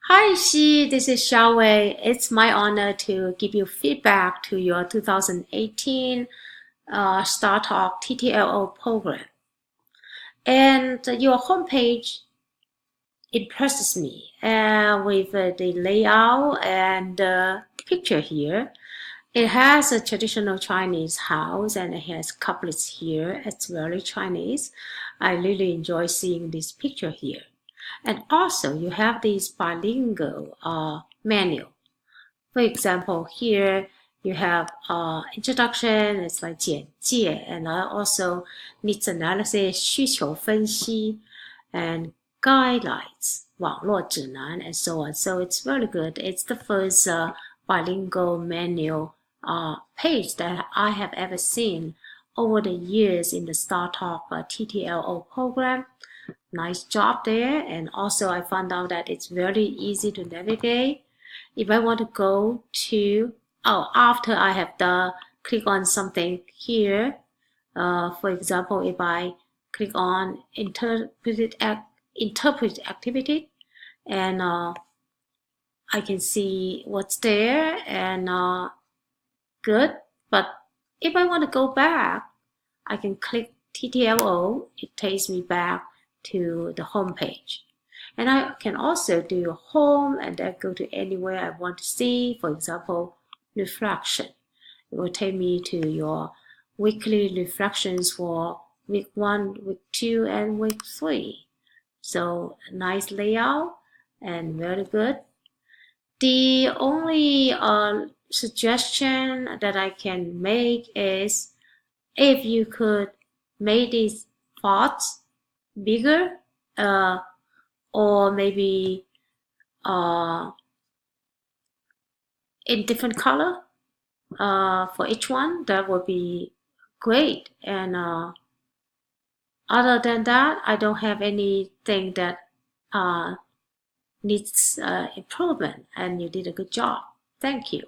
Hi, Xi. This is Xiaowei. It's my honor to give you feedback to your 2018 StarTalk TTLO program. And your homepage impresses me with the layout and picture here. It has a traditional Chinese house and it has couplets here. It's very Chinese. I really enjoy seeing this picture here. And also you have this bilingual menu. For example, here you have introduction, it's like 简介, and also needs analysis, 需求分析, and guidelines, 网络指南, and so on. So it's very good. It's the first bilingual menu page that I have ever seen over the years in the StarTalk TTLO program. Nice job there. And also I found out that it's very easy to navigate. If I want to go to, after I have click on something here, for example, if I click on interpret activity, and I can see what's there and good. But if I want to go back, I can click TTLO. It takes me back to the home page. And I can also do home and then go to anywhere I want to see. For example, reflection. It will take me to your weekly reflections for week 1, week 2, and week 3. So nice layout and very good. The only suggestion that I can make is if you could make these fonts bigger, or maybe in different color for each one, that would be great. And other than that, I don't have anything that needs improvement, and you did a good job. Thank you.